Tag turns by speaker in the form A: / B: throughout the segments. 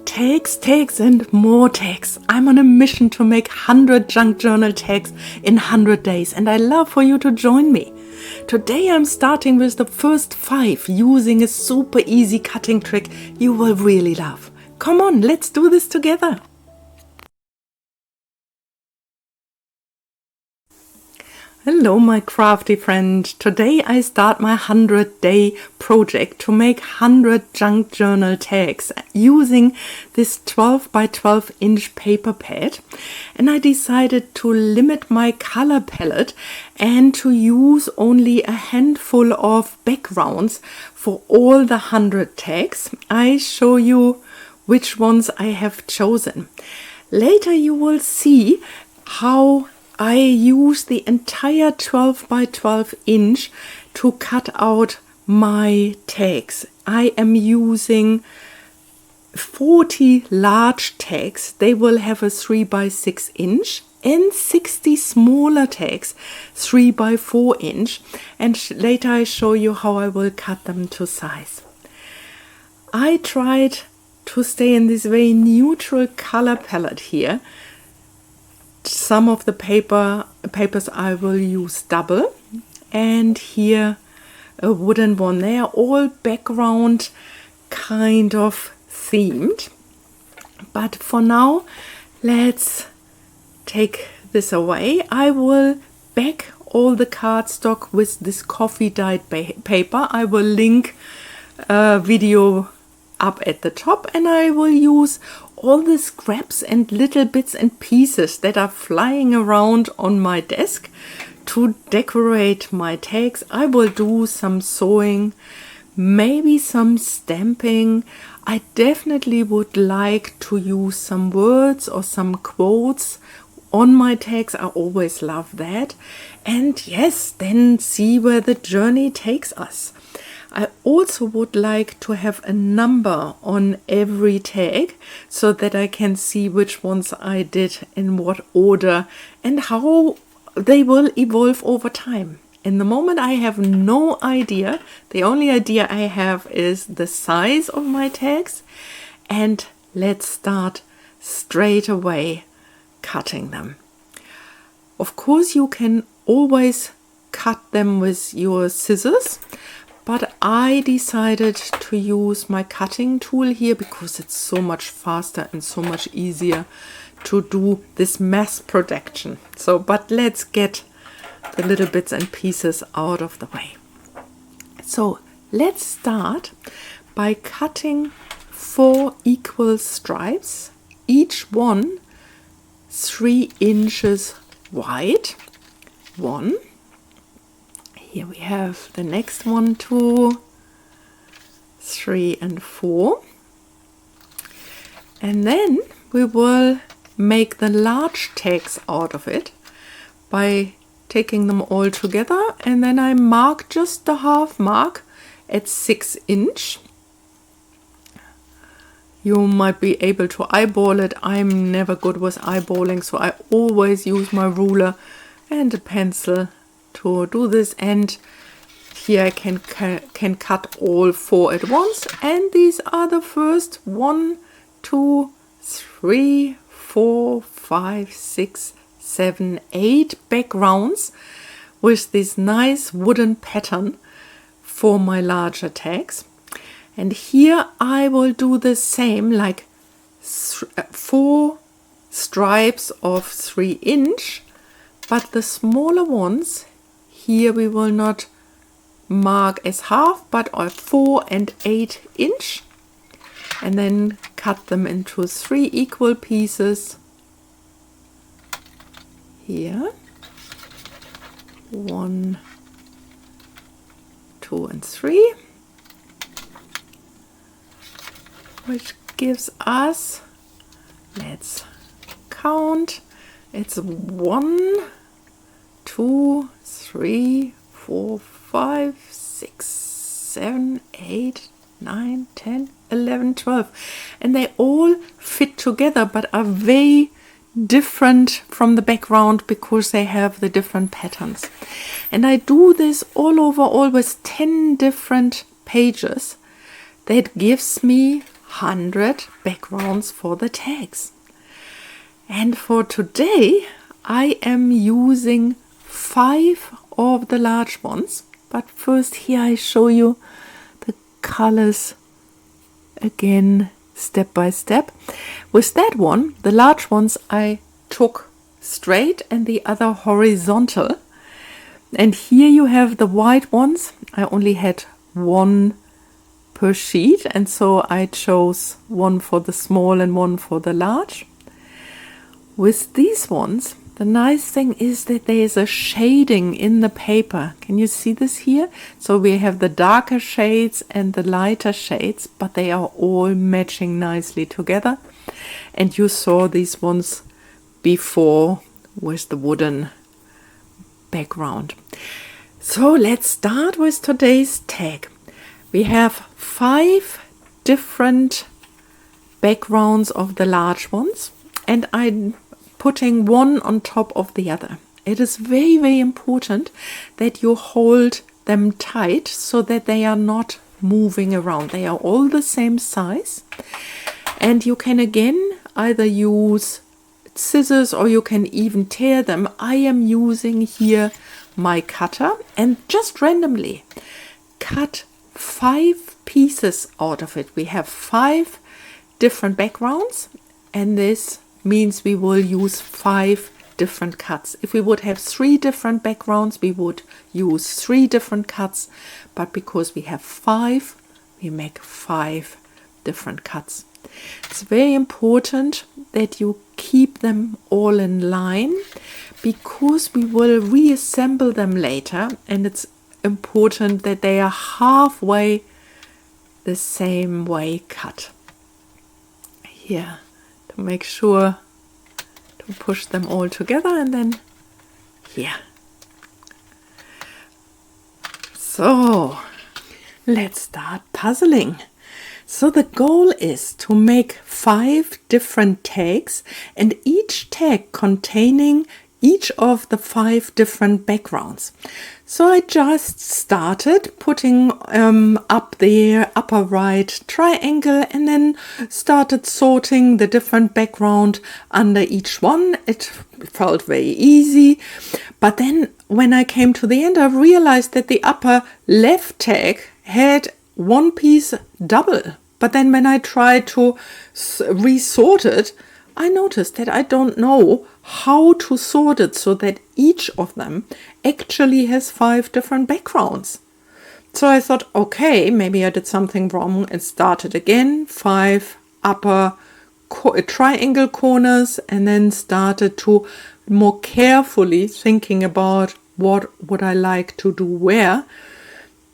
A: Tags, tags and more tags. I'm on a mission to make 100 junk journal tags in 100 days and I love for you to join me. Today I'm starting with the first 5 using a super easy cutting trick you will really love. Come on, let's do this together. Hello my crafty friend. Today I start my 100-day project to make 100 junk journal tags using this 12 by 12 inch paper pad, and I decided to limit my color palette and to use only a handful of backgrounds for all the 100 tags. I show you which ones I have chosen. Later you will see how I use the entire 12 by 12 inch to cut out my tags. I am using 40 large tags. They will have a 3 by 6 inch and 60 smaller tags, 3 by 4 inch. And later I show you how I will cut them to size. I tried to stay in this very neutral color palette here. Some of the papers I will use double, and here a wooden one. They are all background kind of themed, but for now let's take this away. I will back all the cardstock with this coffee dyed paper. I will link a video up at the top, and I will use all the scraps and little bits and pieces that are flying around on my desk to decorate my tags. I will do some sewing, maybe some stamping. I definitely would like to use some words or some quotes on my tags. I always love that. And yes, then see where the journey takes us. I also would like to have a number on every tag so that I can see which ones I did in what order and how they will evolve over time. In the moment I have no idea. The only idea I have is the size of my tags, and let's start straight away cutting them. Of course you can always cut them with your scissors, but I decided to use my cutting tool here because it's so much faster and so much easier to do this mass production. But let's get the little bits and pieces out of the way. So let's start by cutting 4 equal stripes, each one 3 inches wide. 1. Here we have the next one, 2, 3 and 4. And then we will make the large tags out of it by taking them all together, and then I mark just the half mark at 6 inch. You might be able to eyeball it. I'm never good with eyeballing, so I always use my ruler and a pencil to do this, and here I can cut all 4 at once, and these are the first 1, 2, 3, 4, 5, 6, 7, 8 backgrounds with this nice wooden pattern for my larger tags. And here I will do the same, like 4 stripes of 3 inch, but the smaller ones here we will not mark as half, but are 4 and 8 inch, and then cut them into 3 equal pieces. Here 1, 2 and 3, which gives us, let's count, it's 1, 2, 3, 4, 5, 6, 7, 8, 9, 10, 11, 12. And they all fit together but are very different from the background because they have the different patterns. And I do this all over, always 10 different pages. That gives me 100 backgrounds for the tags. And for today I am using 5 of the large ones, but first here I show you the colors again step by step. With that one, the large ones I took straight and the other horizontal, and here you have the white ones. I only had one per sheet, and so I chose one for the small and one for the large. With these ones, the nice thing is that there is a shading in the paper. Can you see this here? So we have the darker shades and the lighter shades, but they are all matching nicely together. And you saw these ones before with the wooden background. So let's start with today's tag. We have 5 different backgrounds of the large ones, and I'm putting one on top of the other. It is very, very important that you hold them tight so that they are not moving around. They are all the same size, and you can again either use scissors or you can even tear them. I am using here my cutter and just randomly cut 5 pieces out of it. We have 5 different backgrounds, and this means we will use 5 different cuts. If we would have 3 different backgrounds, we would use 3 different cuts, but because we have 5, we make 5 different cuts. It's very important that you keep them all in line, because we will reassemble them later, and it's important that they are halfway the same way cut. Here, to make sure to push them all together, and then here. So let's start puzzling. So the goal is to make 5 different tags, and each tag containing each of the 5 different backgrounds. So I just started putting up the upper right triangle, and then started sorting the different background under each one. It felt very easy, but then when I came to the end, I realized that the upper left tag had one piece double. But then when I tried to resort it, I noticed that I don't know how to sort it so that each of them actually has 5 different backgrounds. So I thought, okay, maybe I did something wrong, and started again, 5 upper triangle corners, and then started to more carefully thinking about what would I like to do where.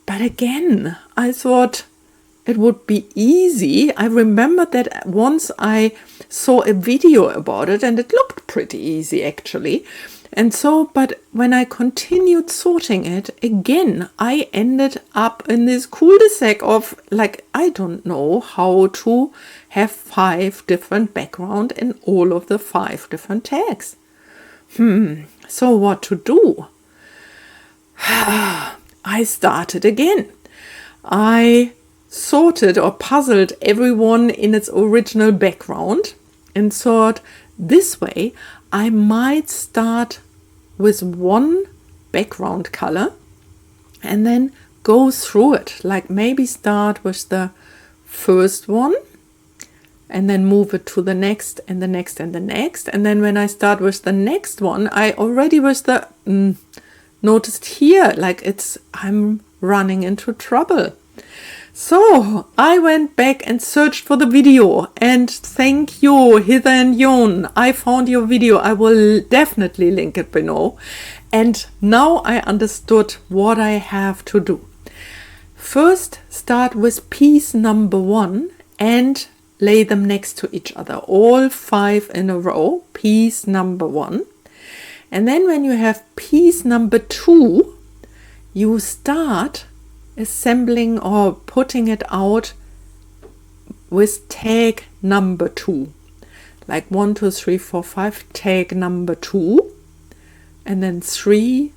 A: But again, I thought it would be easy. I remember that once I saw a video about it, and it looked pretty easy actually. And so, but when I continued sorting it, again, I ended up in this cul-de-sac of, like, I don't know how to have 5 different background in all of the 5 different tags. So what to do? I started again. I sorted or puzzled everyone in its original background, and thought, this way I might start with one background color and then go through it, like maybe start with the first one and then move it to the next and the next and the next, and then when I start with the next one, I already was the noticed here, like I'm running into trouble. So I went back and searched for the video, and thank you, Hither and Yon. I found your video. I will definitely link it below. And now I understood what I have to do. First, start with piece number 1 and lay them next to each other, all 5 in a row, piece number 1. And then when you have piece number 2, you start assembling or putting it out with tag number 2, like 1, 2, 3, 4, 5, tag number 2, and then 3,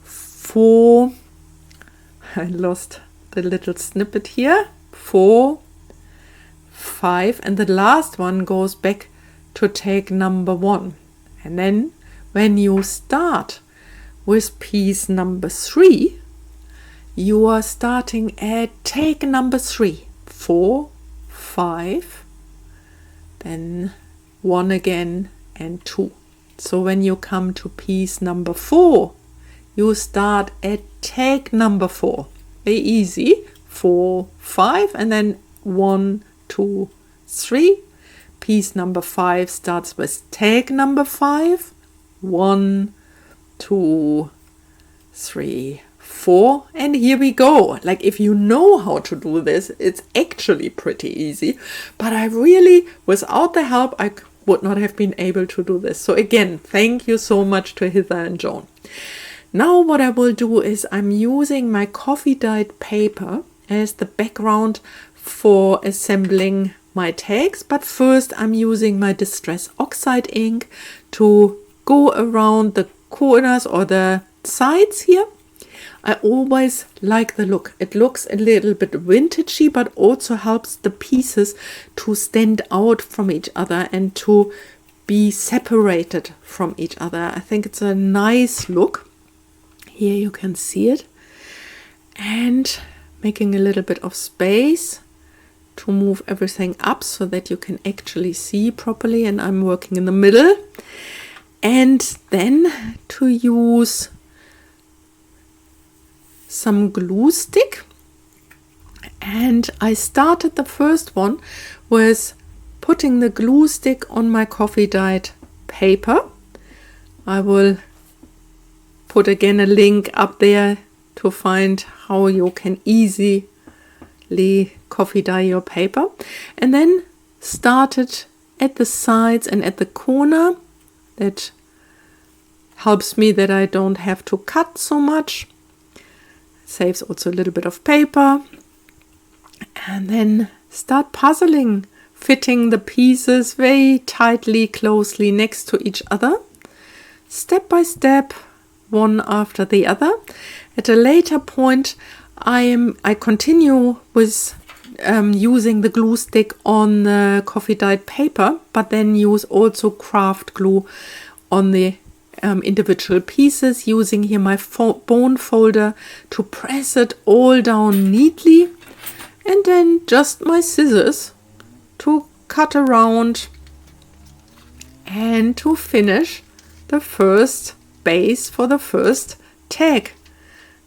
A: 4, I lost the little snippet here, 4, 5, and the last one goes back to tag number 1. And then when you start with piece number 3, you are starting at tag number 3, 4, 5, then 1 again and 2. So when you come to piece number 4, you start at tag number 4. Very easy. 4, 5, and then 1, 2, 3. Piece number 5 starts with tag number 5. 1, 2, 3, 4, and here we go. Like, if you know how to do this, it's actually pretty easy, but I really, without the help, I would not have been able to do this. So again, thank you so much to Hither and Yon. Now what I will do is I'm using my coffee dyed paper as the background for assembling my tags, but first I'm using my Distress Oxide ink to go around the corners or the sides here. I always like the look. It looks a little bit vintagey, but also helps the pieces to stand out from each other and to be separated from each other. I think it's a nice look. Here you can see it. And making a little bit of space to move everything up so that you can actually see properly, and I'm working in the middle. And then to use some glue stick, and I started the first one with putting the glue stick on my coffee dyed paper. I will put again a link up there to find how you can easily coffee dye your paper, and then started at the sides and at the corner. That helps me that I don't have to cut so much. Saves also a little bit of paper. And then start puzzling, fitting the pieces very tightly, closely next to each other, step by step, one after the other. At a later point, I continue with using the glue stick on the coffee dyed paper, but then use also craft glue on the individual pieces, using here my bone folder to press it all down neatly, and then just my scissors to cut around and to finish the first base for the first tag.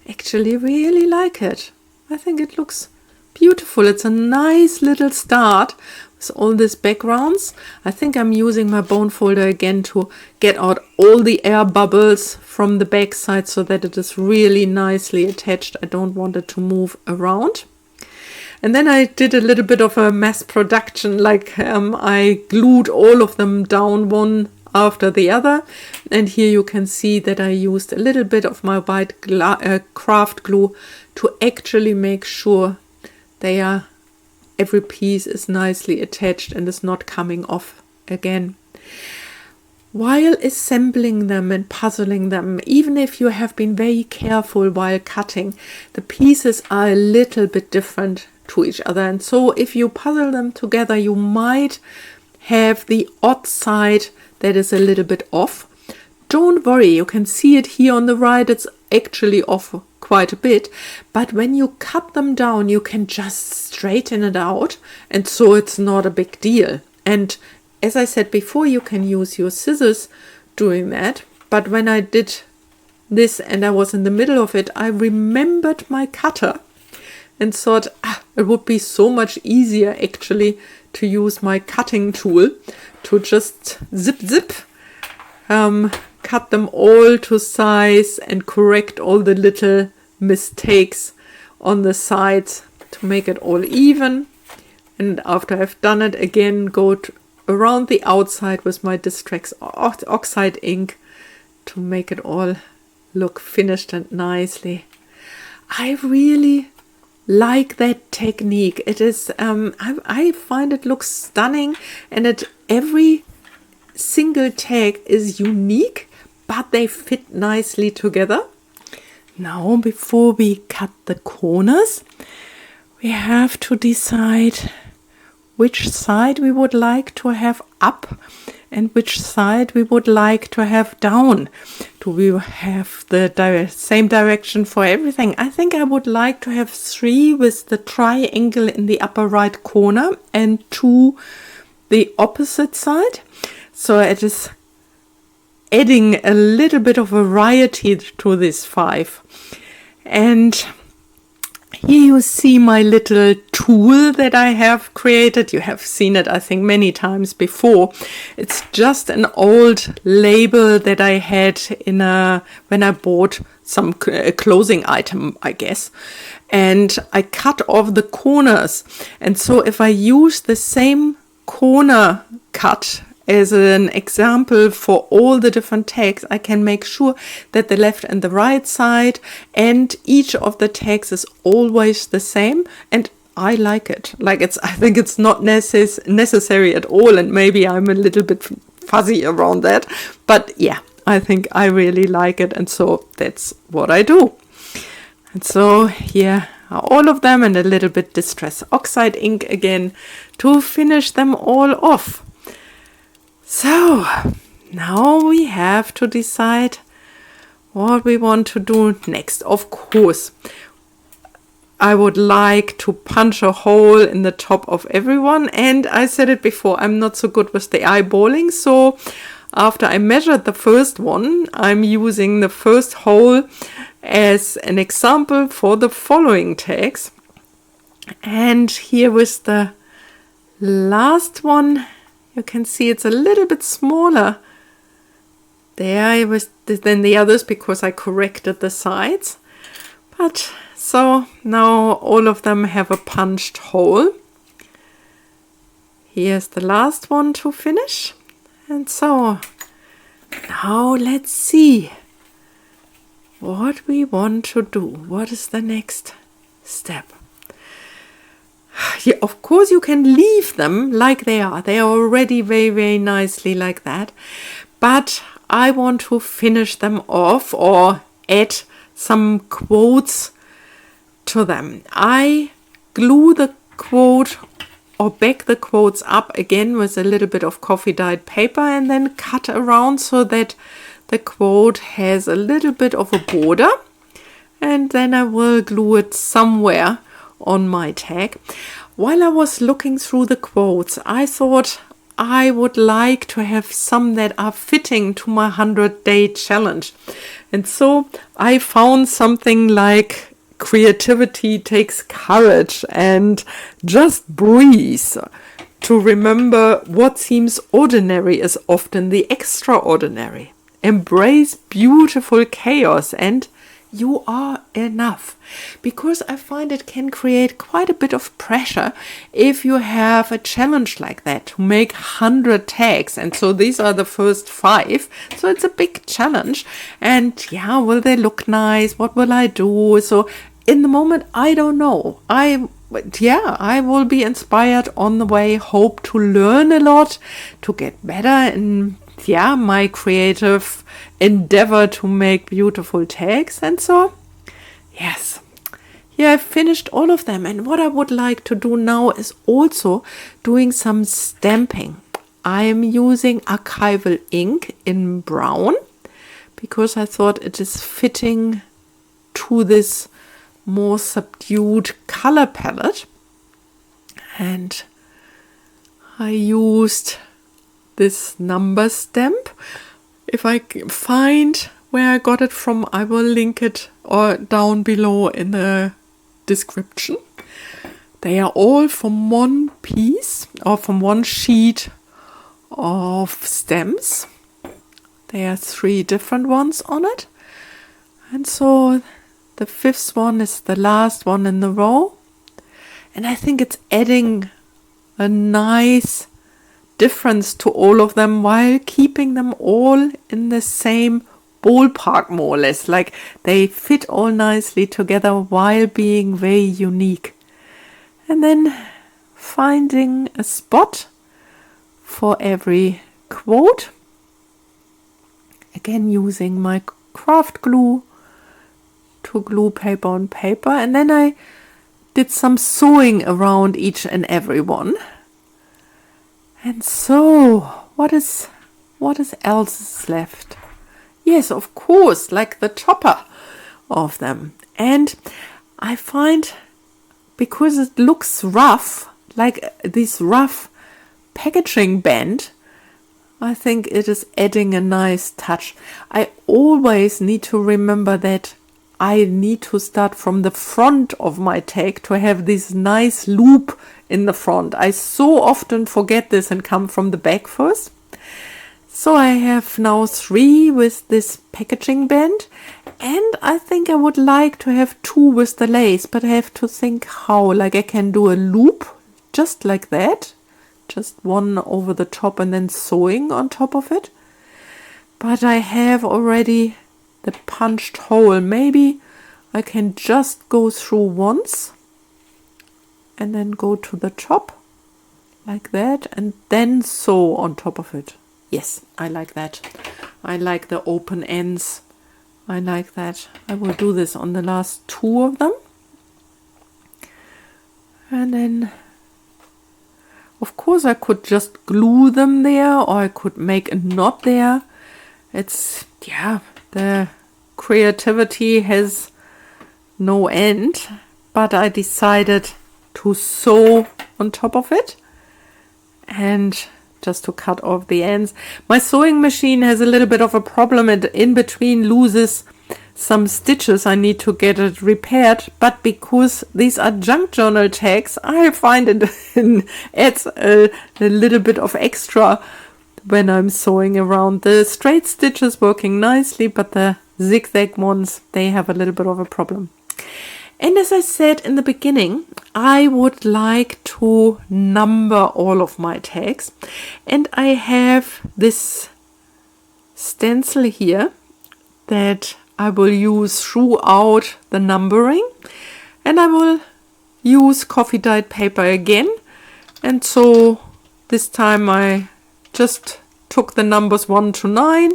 A: Actually really like it. I think it looks beautiful. It's a nice little start with all these backgrounds. I think I'm using my bone folder again to get out all the air bubbles from the back side so that it is really nicely attached. I don't want it to move around. And then I did a little bit of a mass production, like I glued all of them down one after the other, and here you can see that I used a little bit of my white craft glue to actually make sure every piece is nicely attached and is not coming off again. While assembling them and puzzling them, even if you have been very careful while cutting, the pieces are a little bit different to each other, and so if you puzzle them together, you might have the odd side that is a little bit off. Don't worry, you can see it here on the right, it's actually off quite a bit, but when you cut them down you can just straighten it out, and so it's not a big deal. And as I said before, you can use your scissors doing that, but when I did this and I was in the middle of it, I remembered my cutter and thought it would be so much easier actually to use my cutting tool to just zip, cut them all to size and correct all the little mistakes on the sides to make it all even. And after I've done it, again go around the outside with my Distress Oxide ink to make it all look finished and nicely. I really like that technique. It is I find it looks stunning, and every single tag is unique, but they fit nicely together. Now, before we cut the corners, we have to decide which side we would like to have up and which side we would like to have down. Do we have the same direction for everything? I think I would like to have 3 with the triangle in the upper right corner and 2 the opposite side. So it is adding a little bit of variety to this 5. And here you see my little tool that I have created. You have seen it, I think, many times before. It's just an old label that I had when I bought some clothing item, I guess. And I cut off the corners. And so if I use the same corner cut as an example for all the different tags, I can make sure that the left and the right side and each of the tags is always the same, and I like it. I think it's not necessary at all, and maybe I'm a little bit fuzzy around that, but yeah, I think I really like it, and so that's what I do. And so here are all of them, and a little bit Distress Oxide ink again to finish them all off. So now we have to decide what we want to do next. Of course, I would like to punch a hole in the top of everyone, and I said it before, I'm not so good with the eyeballing, so after I measured the first one, I'm using the first hole as an example for the following tags. And here with the last one, you can see it's a little bit smaller there than the others because I corrected the sides. But so now all of them have a punched hole. Here's the last one to finish. And so now let's see what we want to do. What is the next step? Yeah, of course you can leave them like they are. They are already very, very nicely like that. But I want to finish them off or add some quotes to them. I glue the quote or back the quotes up again with a little bit of coffee dyed paper and then cut around so that the quote has a little bit of a border. And then I will glue it somewhere on my tag. While I was looking through the quotes, I thought I would like to have some that are fitting to my 100-day challenge. And so I found something like creativity takes courage and just breathe. To remember what seems ordinary is often the extraordinary. Embrace beautiful chaos and you are enough, because I find it can create quite a bit of pressure if you have a challenge like that to make 100 tags. And so these are the first 5, so it's a big challenge. And yeah, will they look nice? What will I do? So in the moment, I don't know. I will be inspired on the way, hope to learn a lot, to get better in my creative endeavor to make beautiful tags. And so yes, here I've finished all of them, and what I would like to do now is also doing some stamping. I am using archival ink in brown because I thought it is fitting to this more subdued color palette, and I used this number stamp. If I find where I got it from, I will link it down below in the description. They are all from one piece or from one sheet of stamps. There are 3 different ones on it. And so the 5th one is the last one in the row. And I think it's adding a nice difference to all of them while keeping them all in the same ballpark, more or less. Like they fit all nicely together while being very unique. And then finding a spot for every quote. Again, using my craft glue to glue paper on paper. And then I did some sewing around each and every one. And so, what is else left? Yes, of course, like the topper of them. And I find, because it looks rough, like this rough packaging band, I think it is adding a nice touch. I always need to remember that I need to start from the front of my tag to have this nice loop in the front. I so often forget this and come from the back first. So I have now 3 with this packaging band, and I think I would like to have 2 with the lace, but I have to think how. Like I can do a loop just like that, just one over the top and then sewing on top of it. But I have already the punched hole. Maybe I can just go through once and then go to the top like that and then sew on top of it. Yes, I like that. I like the open ends. I like that. I will do this on the last 2 of them. And then, of course, I could just glue them there, or I could make a knot there. It's, yeah, the creativity has no end. But I decided to sew on top of it and just to cut off the ends. My sewing machine has a little bit of a problem. It in between loses some stitches. I need to get it repaired, but because these are junk journal tags, I find it adds a little bit of extra when I'm sewing around. The straight stitches working nicely, but the zigzag ones, they have a little bit of a problem. And as I said in the beginning, I would like to number all of my tags. And I have this stencil here that I will use throughout the numbering. And I will use coffee dyed paper again. And so this time I just took the numbers 1 to 9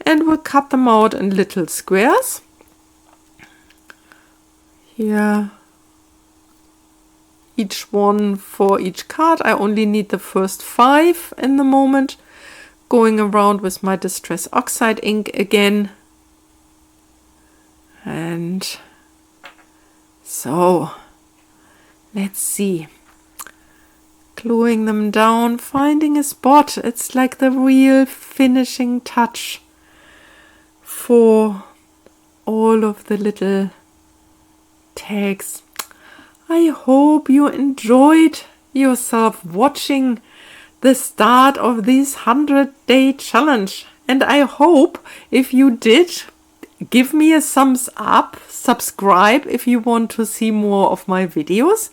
A: and will cut them out in little squares. Here, each one for each card. I only need the first 5 in the moment. Going around with my Distress Oxide ink again. And so, let's see. Gluing them down, finding a spot. It's like the real finishing touch for all of the little tags. I hope you enjoyed yourself watching the start of this 100-day challenge. And I hope if you did, give me a thumbs up, subscribe if you want to see more of my videos.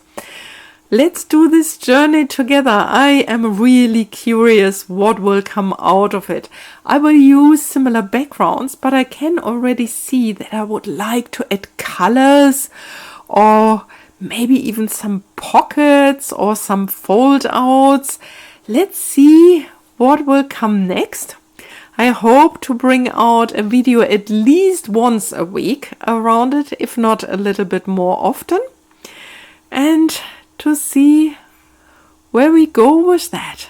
A: Let's do this journey together. I am really curious what will come out of it. I will use similar backgrounds, but I can already see that I would like to add colors or maybe even some pockets or some fold outs. Let's see what will come next. I hope to bring out a video at least once a week around it, if not a little bit more often. And to see where we go with that.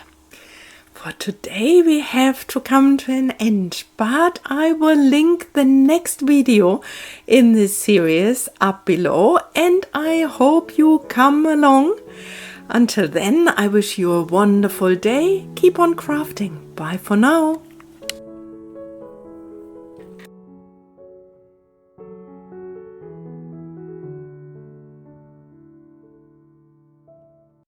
A: For today we have to come to an end, but I will link the next video in this series up below, and I hope you come along. Until then, I wish you a wonderful day. Keep on crafting. Bye for now.